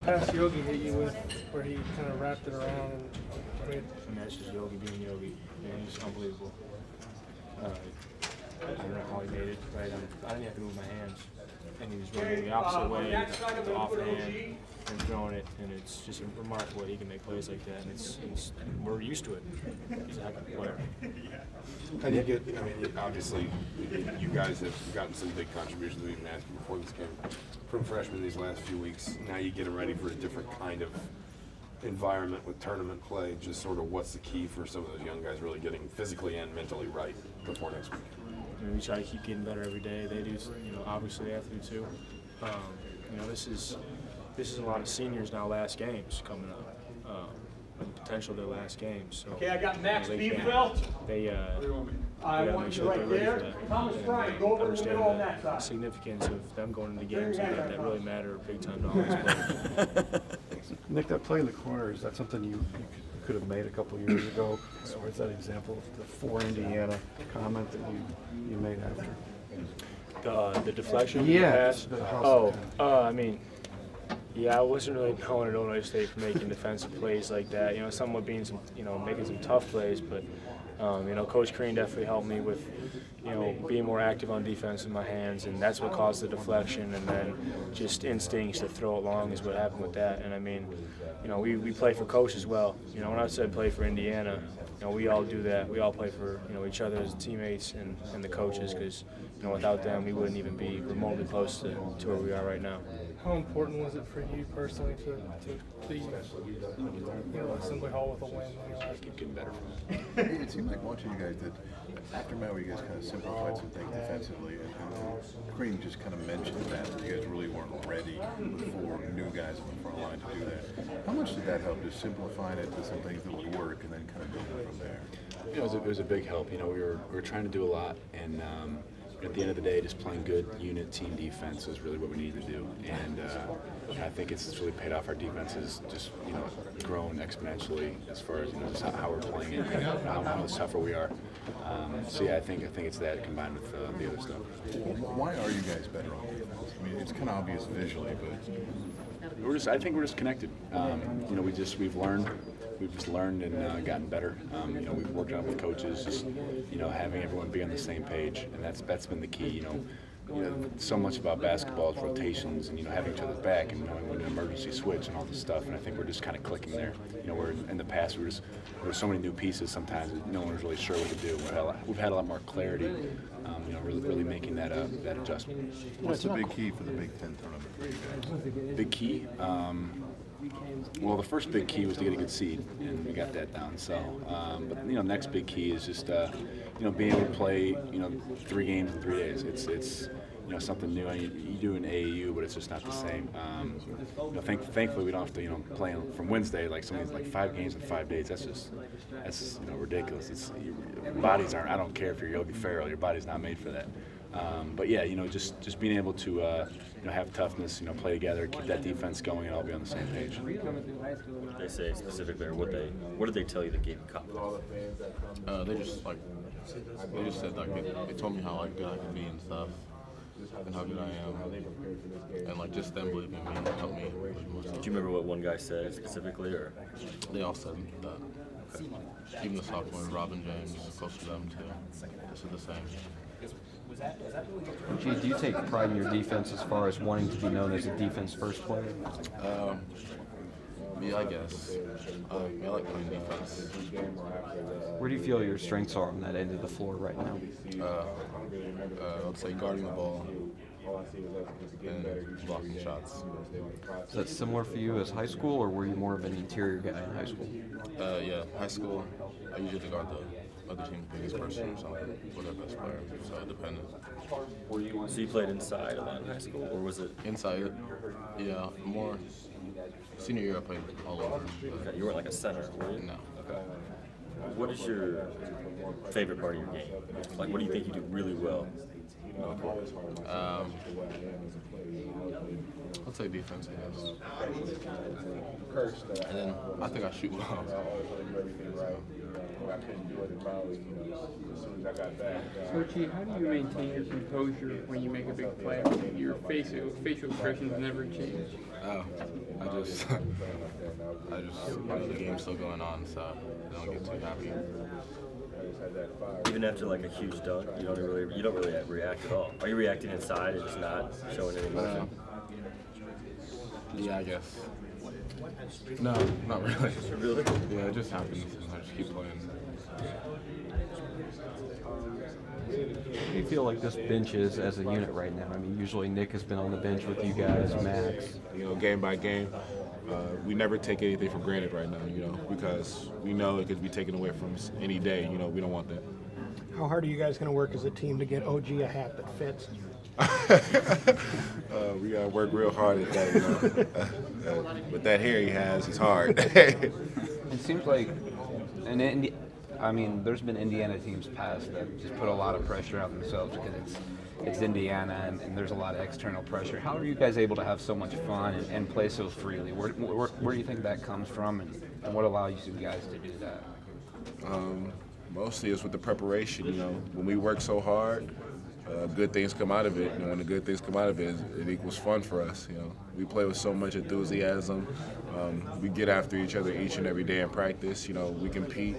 Pass Yogi hit you with where he kind of wrapped it around. And, I mean, that's just Yogi being Yogi. Man, he's unbelievable. I don't know how he made it, right? I didn't have to move my hands. And he was running the opposite way, offhand, and throwing it. And it's just remarkable that he can make plays like that. And we're used to it. He's a heck of a player. How do you get, I mean, obviously, you guys have gotten some big contributions we've been asking before this game from freshmen these last few weeks. Now you get them ready for a different kind of environment with tournament play. Just sort of what's the key for some of those young guys really getting physically and mentally right before next week? I mean, we try to keep getting better every day. They do, obviously they have to do too. This is a lot of seniors now. Last games coming up, and potential their last games. So, okay, I got Max Bielfeldt. I want you right there. Thomas Bryant, go over the middle on that side. The significance of them going into games like that really matter big time to all these players. Nick, that play in the corner, is that something you could have made a couple years ago? Or is that an example of the for Indiana comment that you made after? The deflection? Yeah. I wasn't really known at Illinois State for making defensive plays like that. Somewhat being some, making some tough plays, but Coach Crean definitely helped me with, being more active on defense in my hands, and that's what caused the deflection, and then just instincts to throw it long is what happened with that. And I mean, we play for coach as well. When I said play for Indiana, we all do that. We all play for, each other as teammates and the coaches, because, without them, we wouldn't even be remotely close to where we are right now. how important was it for you personally to leave Assembly Hall with a win? Keep getting better. It seemed like watching you guys that after Maui, you guys kind of simplified some things defensively, and Crean just kind of mentioned that you guys really weren't ready with four new guys on the front line to do that. How much did that help, just simplifying it to some things that would work and then kind of building from there? It was a big help. We were trying to do a lot, and at the end of the day, just playing good unit team defense is really what we needed to do. And I think it's really paid off. Our defense has just grown exponentially as far as just how we're playing it, how much tougher we are. I think it's that combined with the other stuff. Why are you guys better on defense? I mean, it's kind of obvious visually, but I think we're just connected. We've just learned and gotten better. We've worked out with coaches, just having everyone be on the same page, and that's been the key. So much about basketball is rotations and having each other's back and knowing when to emergency switch and all this stuff. And I think we're just kind of clicking there. Where in the past there were so many new pieces. Sometimes no one was really sure what to do. We've had a lot more clarity. Really making that adjustment. What's the big key for the Big Ten tournament for you guys? Big key. Well, the first big key was to get a good seed, and we got that down. So, but next big key is just being able to play 3 games in 3 days. It's something new. You do an AAU, but it's just not the same. Thankfully, we don't have to play from Wednesday like some of these 5 games in 5 days. That's ridiculous. Your bodies aren't. I don't care if you're Yogi Ferrell. Your body's not made for that. But yeah, just being able to have toughness, play together, keep that defense going, and all be on the same page. What did they say specifically, or what did they tell you that gave you confidence? They just said they told me how good I could be and stuff, and how good I am, and just them believing in me helped me. Do you remember what one guy said specifically, or? They all said that. Okay. Even the sophomore, Robin James, close to them too. They said the same. Gee, do you take pride in your defense as far as wanting to be known as a defense-first player? Yeah, I guess. I like playing defense. Where do you feel your strengths are on that end of the floor right now? I'd say guarding the ball and blocking shots. Is that similar for you as high school, or were you more of an interior guy in high school? Yeah, high school, I usually guard the other team's biggest person or something, or their best player, so it depended. So you played inside a lot in high school, or was it? Inside, yeah, more. Senior year I played all over. Okay, you weren't like a center, were you? No. Okay. What is your favorite part of your game? What do you think you do really well? I'd say defense, I guess. And then I think I shoot well. Coachy, how do you maintain your composure when you make a big play? Your facial expressions never change. I just the game's still going on, so I don't get too happy. Even after like a huge dunk, you don't really react at all. Are you reacting inside and just not showing any emotion? Yeah, I guess. No, not really. Really? Yeah, it just happens. I just keep playing. How do you feel like this bench is as a unit right now? I mean, usually Nick has been on the bench with you guys, Max. You know, game by game, we never take anything for granted right now, you know, because we know it could be taken away from us any day. You know, we don't want that. How hard are you guys going to work as a team to get OG a hat that fits? We got to work real hard at that, you know. With that hair he has, it's hard. It seems like I mean, there's been Indiana teams past that just put a lot of pressure on themselves because it's Indiana and there's a lot of external pressure. How are you guys able to have so much fun and play so freely? Where do you think that comes from, and what allows you guys to do that? Mostly it's with the preparation, you know. When we work so hard, good things come out of it. And when the good things come out of it, it equals fun for us, you know. We play with so much enthusiasm. We get after each other each and every day in practice. You know, we compete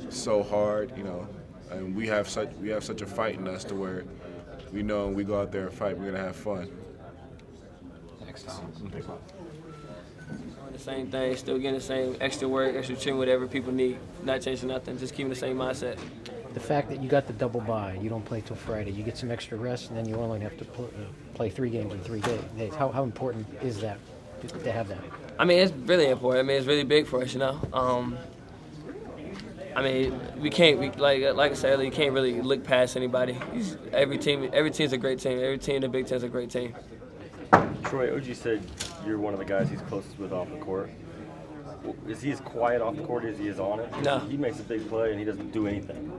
so hard, you know, and we have such a fight in us to where we know when we go out there and fight, we're gonna have fun. Next time. The same thing, still getting the same extra work, extra trim, whatever people need. Not changing nothing, just keeping the same mindset. The fact that you got the double bye, you don't play till Friday, you get some extra rest, and then you only have to play 3 games in 3 days. How important is that to have that? I mean, it's really important. I mean, it's really big for us, you know. I mean, like I said earlier, you can't really look past anybody. Every team's a great team. Every team in the Big Ten is a great team. Troy, OG said you're one of the guys he's closest with off the court. Is he as quiet off the court as he is on it? No. He makes a big play and he doesn't do anything.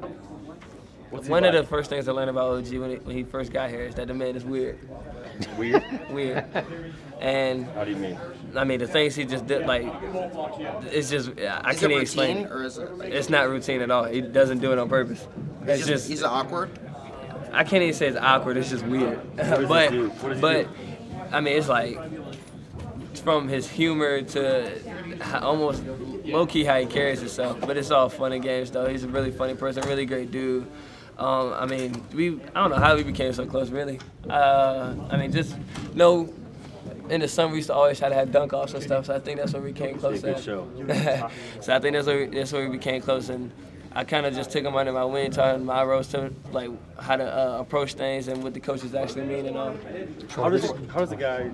What's One of the first things I learned about OG when he first got here is that the man is weird. Weird? Weird. And how do you mean? I mean, the things he just did, like, it's just, I can't even explain it. Or is it like, it's not routine at all. He doesn't do it on purpose. It's just he's awkward? I can't even say it's awkward. It's just weird. But I mean, it's like from his humor to almost low-key how he carries himself. But it's all fun and games, though. He's a really funny person, really great dude. I mean, I don't know how we became so close, really. I mean, just in the summer we used to always try to have dunk-offs and stuff, so I think that's where we became close. Good show. So I think that's where we became close, and I kind of just took him under my wing, taught him my roles to like how to approach things and what the coaches actually mean and all. How does a guy,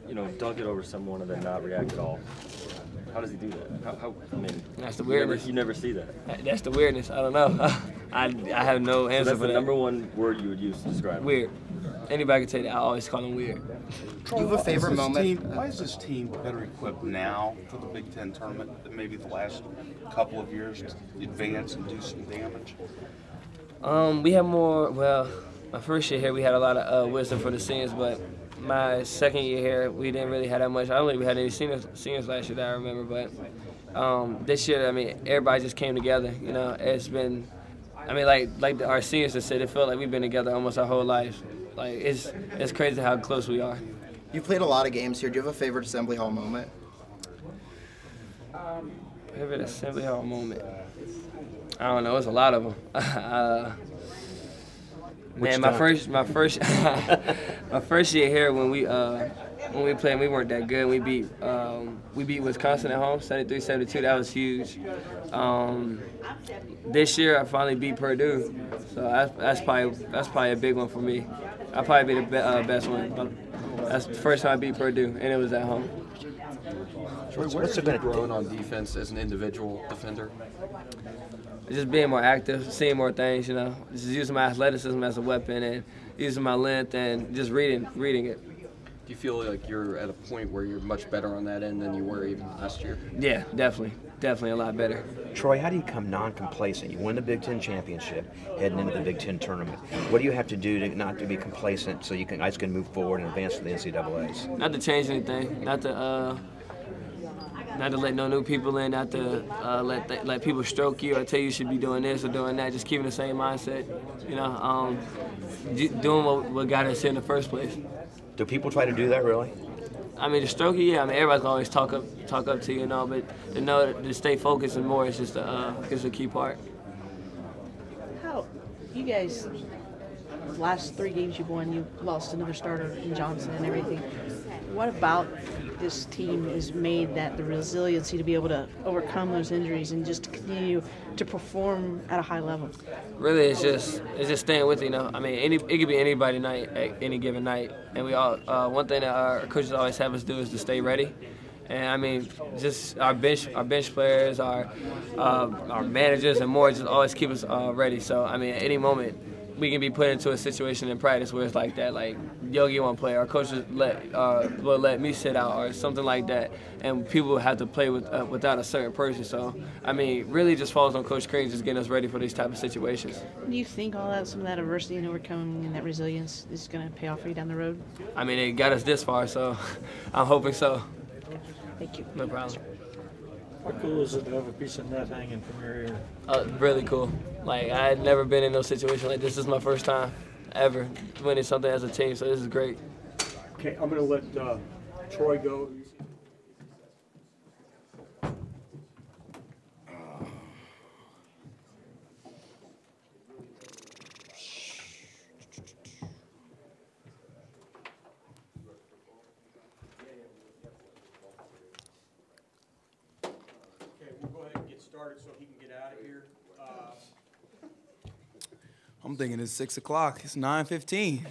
you know, dunk it over someone and then not react at all? How does he do that? I mean, that's the weirdness. You never see that. That's the weirdness. I don't know. I have no answer that's for the that. #1 word you would use to describe weird. Anybody can tell you that. I always call him weird. You have a favorite moment? Why is this team better equipped now for the Big Ten tournament than maybe the last couple of years to advance and do some damage? We have more. Well, my first year here we had a lot of wisdom for the seniors, but my second year here we didn't really have that much. I don't think we had any seniors last year that I remember, but this year, I mean, everybody just came together. You know, it's been. I mean, like our seniors have said, it felt like we've been together almost our whole lives. Like it's crazy how close we are. You've played a lot of games here. Do you have a favorite Assembly Hall moment? Favorite Assembly Hall moment? I don't know. It's a lot of them. Man, my first my first year here when we played, we weren't that good. We beat Wisconsin at home, 73-72. That was huge. This year I finally beat Purdue, so that's probably a big one for me. I'll probably be the best one. But that's the first time I beat Purdue, and it was at home. What's it been growing on defense as an individual defender? Just being more active, seeing more things, you know. Just using my athleticism as a weapon and using my length and just reading it. Do you feel like you're at a point where you're much better on that end than you were even last year? Yeah, definitely. Definitely a lot better. Troy, how do you become non-complacent? You win the Big Ten championship heading into the Big Ten tournament. What do you have to do to not to be complacent so you guys can move forward and advance to the NCAAs? Not to change anything. Not to let no new people in. Not to let people stroke you or tell you should be doing this or doing that. Just keeping the same mindset. You know, doing what got us here in the first place. Do people try to do that really? I mean, the Strokey, yeah, I mean, everybody's gonna always talk up to you, but to know to stay focused and more is just a key part. How you guys? Last 3 games you've won, you lost another starter in Johnson and everything. What about this team has made that the resiliency to be able to overcome those injuries and just to continue to perform at a high level? Really, it's just staying with it. I mean, it could be anybody night at any given night, and we all one thing that our coaches always have us do is to stay ready. And I mean, just our bench players, our managers, and more just always keep us ready. So I mean, at any moment, we can be put into a situation in practice where it's like that, like Yogi won't play, our coaches will let me sit out or something like that, and people have to play without a certain person. So I mean, really just falls on Coach Crane just getting us ready for these type of situations. Do you think some of that adversity and overcoming and that resilience is going to pay off for you down the road? I mean, it got us this far, so I'm hoping so. Thank you. No problem. How cool is it to have a piece of net hanging from your ear? Really cool. Like, I had never been in no situation like this. This is my first time ever winning something as a team, so this is great. Okay, I'm going to let Troy go. So he can get out of here. I'm thinking it's 6 o'clock. It's 9:15.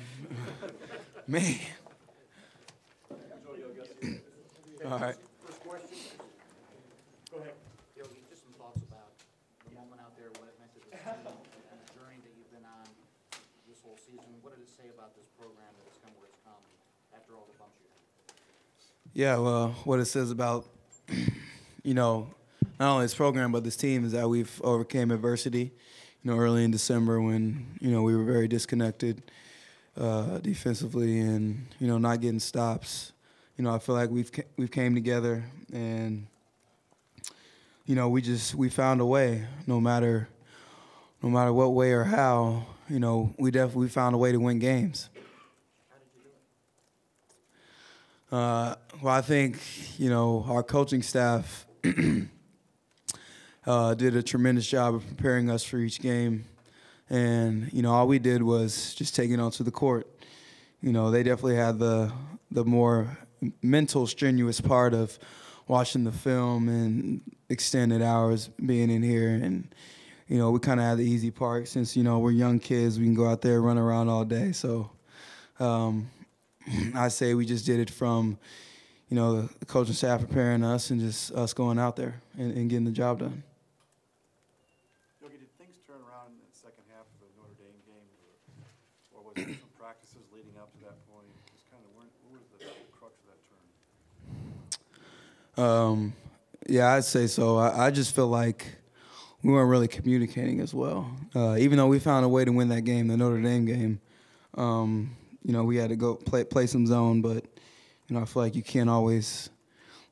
Man. All right. First question. Go ahead. Yogi, just some thoughts about the moment out there, what it meant to this team, and the journey that you've been on this whole season. What did it say about this program that it's come where it's come after all the bumps you had? Yeah, well, what it says about, not only this program but this team is that we've overcame adversity. Early in December when we were very disconnected defensively and not getting stops. I feel like we've came together and we found a way. No matter what way or how, we definitely found a way to win games. Well, I think our coaching staff. Did a tremendous job of preparing us for each game. And, all we did was just take it onto the court. They definitely had the more mental, strenuous part of watching the film and extended hours being in here. And, we kind of had the easy part since, we're young kids. We can go out there, run around all day. So I say we just did it from, the coaching staff preparing us and just us going out there and getting the job done. Some practices leading up to that point, just kind of what was the crux of that turn? Yeah, I'd say so. I just feel like we weren't really communicating as well. Even though we found a way to win that game, the Notre Dame game, we had to go play some zone, but I feel like you can't always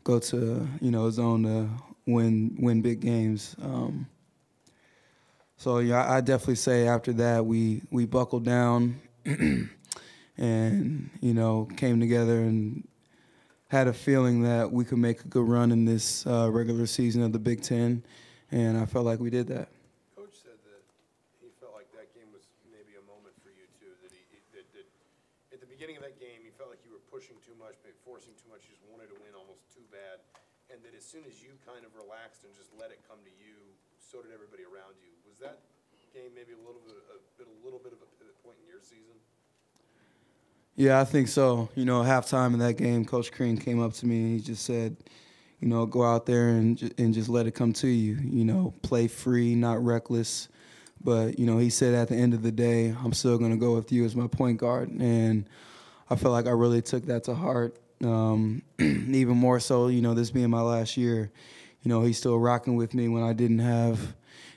go to zone to win big games. So yeah, I definitely say after that we buckled down and came together and had a feeling that we could make a good run in this regular season of the Big Ten, and I felt like we did that. Coach said that he felt like that game was maybe a moment for you too. That at the beginning of that game, you felt like you were pushing too much, maybe forcing too much. You just wanted to win almost too bad, and that as soon as you kind of relaxed and just let it come to you, so did everybody around you. Was that game maybe a little bit of a pivot point in your season? Yeah, I think so. Halftime in that game, Coach Crane came up to me and he just said, go out there and just let it come to you. Play free, not reckless. But, he said at the end of the day, I'm still going to go with you as my point guard. And I felt like I really took that to heart. Even more so, this being my last year, he's still rocking with me when I didn't have,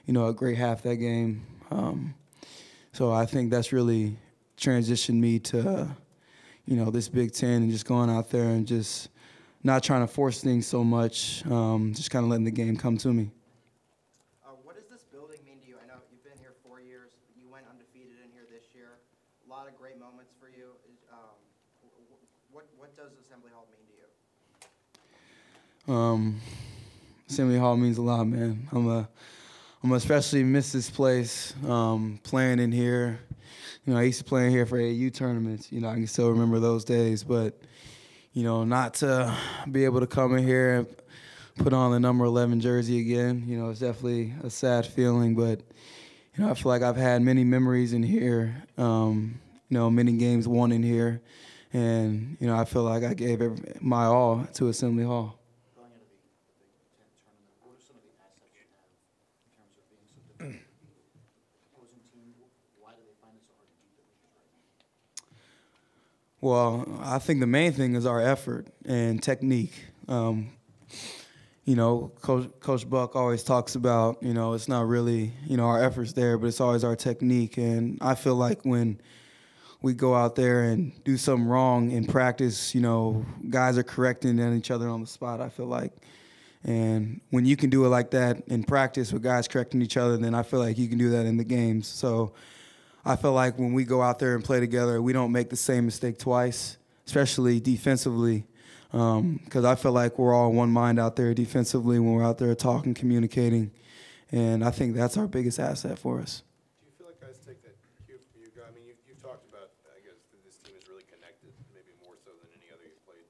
a great half that game. So I think that's really transitioned me to, this Big Ten and just going out there and just not trying to force things so much, just kind of letting the game come to me. What does this building mean to you? I know you've been here 4 years. You went undefeated in here this year. A lot of great moments for you. What does Assembly Hall mean to you? Assembly Hall means a lot, man. I'm especially miss this place, playing in here. You know, I used to play in here for AAU tournaments. You know, I can still remember those days. But, you know, not to be able to come in here and put on the number 11 jersey again, you know, it's definitely a sad feeling. But, you know, I feel like I've had many memories in here, you know, many games won in here. And, you know, I feel like I gave my all to Assembly Hall. Well, I think the main thing is our effort and technique. You know, Coach Buck always talks about, you know, it's not really, you know, our efforts there, but it's always our technique. And I feel like when we go out there and do something wrong in practice, you know, guys are correcting each other on the spot, I feel like. And when you can do it like that in practice with guys correcting each other, then I feel like you can do that in the games. So I feel like when we go out there and play together, we don't make the same mistake twice, especially defensively, because I feel like we're all one mind out there defensively when we're out there talking, communicating, and I think that's our biggest asset for us. Do you feel like guys take that cue from you guys? I mean, you've talked about, I guess, that this team is really connected, maybe more so than any other you've played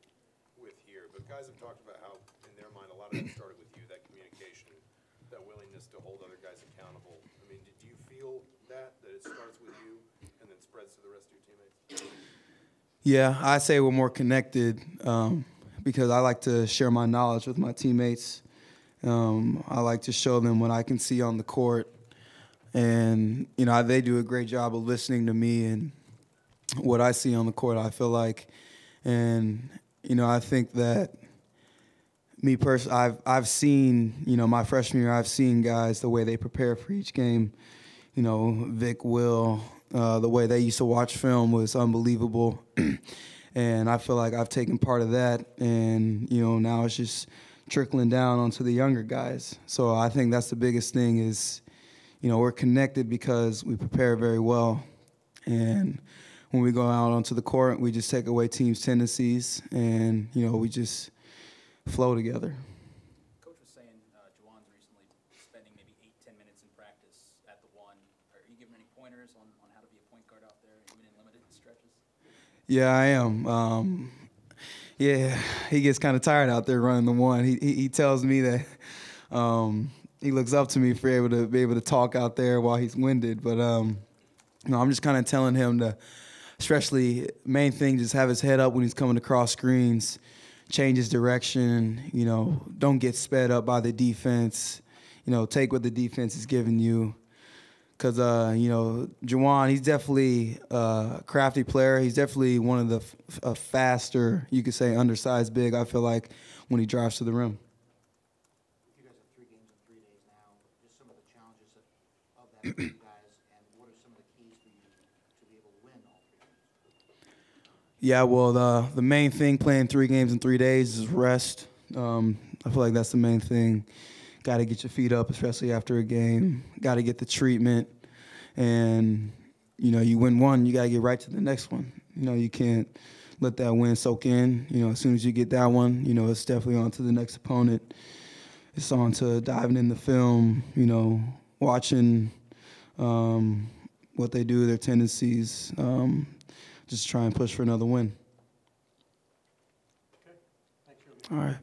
with here, but guys have talked about how, in their mind, a lot of that started with you, that communication, that willingness to hold other guys accountable. I mean, do you feel that it starts with you and then spreads to the rest of your teammates? Yeah, I say we're more connected because I like to share my knowledge with my teammates. I like to show them what I can see on the court. And, you know, they do a great job of listening to me and what I see on the court, I feel like. And, you know, I think that me personally, I've seen, you know, my freshman year, I've seen guys, the way they prepare for each game. You know, Vic, Will, the way they used to watch film was unbelievable. And I feel like I've taken part of that. And, you know, now it's just trickling down onto the younger guys. So I think that's the biggest thing is, you know, we're connected because we prepare very well. And when we go out onto the court, we just take away teams' tendencies and, you know, we just flow together. Coach was saying Juwan's recently spending maybe 8-10 minutes in practice at the one. Are you giving any pointers on how to be a point guard out there, even in limited stretches? Yeah, I am. Yeah, he gets kind of tired out there running the one. He tells me that he looks up to me for be able to talk out there while he's winded. But you know, I'm just kind of telling him to, especially main thing, just have his head up when he's coming across screens, change his direction. You know, don't get sped up by the defense. You know, take what the defense is giving you. Because, you know, Juwan, he's definitely a crafty player. He's definitely one of the faster, you could say, undersized big, I feel like, when he drives to the rim. You guys have 3 games in 3 days now. Just some of the challenges of that for you guys, and what are some of the keys for you to be able to win all 3 games? Yeah, well, the main thing playing 3 games in 3 days is rest. I feel like that's the main thing. Got to get your feet up, especially after a game. Got to get the treatment. And, you know, you win one, you got to get right to the next one. You know, you can't let that win soak in. You know, as soon as you get that one, you know, it's definitely on to the next opponent. It's on to diving in the film, you know, watching what they do, their tendencies, just try and push for another win. Okay. Thank you. All right.